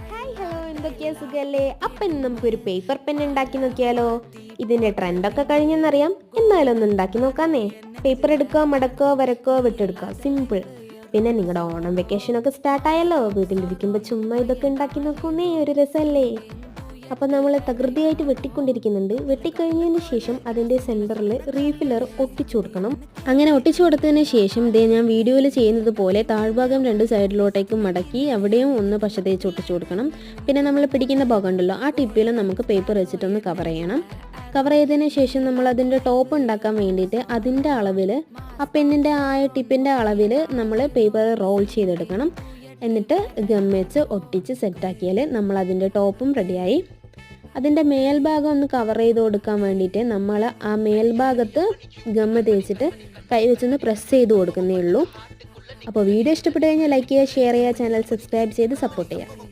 Hi hello, എന്തൊക്കെയാ സുഖല്ലേ? അപ്പം ഇന്ന് നമുക്കൊരു പേപ്പർ പെൻ ഉണ്ടാക്കി നോക്കിയാലോ? ഇതിന്റെ ട്രെൻഡൊക്കെ കഴിഞ്ഞെന്നറിയാം, എന്നാലും ഒന്ന് ഉണ്ടാക്കി നോക്കാന്നേ. പേപ്പർ എടുക്കുക, മടക്കുക, വരക്കുക, വിട്ടെടുക്കുക, സിമ്പിൾ. പിന്നെ നിങ്ങളുടെ ഓണം വെക്കേഷനൊക്കെ സ്റ്റാർട്ടായല്ലോ, വീട്ടിലിരിക്കുമ്പോൾ ചുമ്മാ ഇതൊക്കെ ഉണ്ടാക്കി നോക്കുന്നേ, ഒരു രസമല്ലേ? അപ്പോൾ നമ്മൾ തകൃതിയായിട്ട് വെട്ടിക്കൊണ്ടിരിക്കുന്നുണ്ട്. വെട്ടിക്കഴിഞ്ഞതിന് ശേഷം അതിൻ്റെ സെൻറ്ററിൽ റീഫില്ലർ ഒട്ടിച്ചു കൊടുക്കണം. അങ്ങനെ ഒട്ടിച്ചു കൊടുത്തതിന് ശേഷം ഇതേ ഞാൻ വീഡിയോയിൽ ചെയ്യുന്നത് പോലെ താഴ്ഭാഗം രണ്ട് സൈഡിലോട്ടേക്കും മടക്കി അവിടെയും ഒന്ന് പശ തേച്ച് ഒട്ടിച്ചു കൊടുക്കണം. പിന്നെ നമ്മൾ പിടിക്കുന്ന ഭാഗം ഉണ്ടല്ലോ, ആ ടിപ്പിലും നമുക്ക് പേപ്പർ വെച്ചിട്ടൊന്ന് കവർ ചെയ്യണം. കവർ ചെയ്തതിന് ശേഷം നമ്മൾ അതിൻ്റെ ടോപ്പ് ഉണ്ടാക്കാൻ വേണ്ടിയിട്ട് അതിൻ്റെ അളവിൽ, ആ പെന്നിൻ്റെ ആ ടിപ്പിൻ്റെ അളവിൽ നമ്മൾ പേപ്പർ റോൾ ചെയ്തെടുക്കണം. എന്നിട്ട് ഗം വെച്ച് ഒട്ടിച്ച് സെറ്റാക്കിയാൽ നമ്മൾ അതിൻ്റെ ടോപ്പും റെഡിയായി. അതിൻ്റെ മേൽഭാഗം ഒന്ന് കവർ ചെയ്ത് കൊടുക്കാൻ വേണ്ടിയിട്ട് നമ്മൾ ആ മേൽഭാഗത്ത് ഗമ്മ തേച്ചിട്ട് കൈ വെച്ചൊന്ന് പ്രസ് ചെയ്ത് കൊടുക്കുന്നേ ഉള്ളൂ. അപ്പോൾ വീഡിയോ ഇഷ്ടപ്പെട്ട് കഴിഞ്ഞാൽ ലൈക്ക് ചെയ്യുക, ഷെയർ ചെയ്യുക, ചാനൽ സബ്സ്ക്രൈബ് ചെയ്ത് സപ്പോർട്ട് ചെയ്യുക.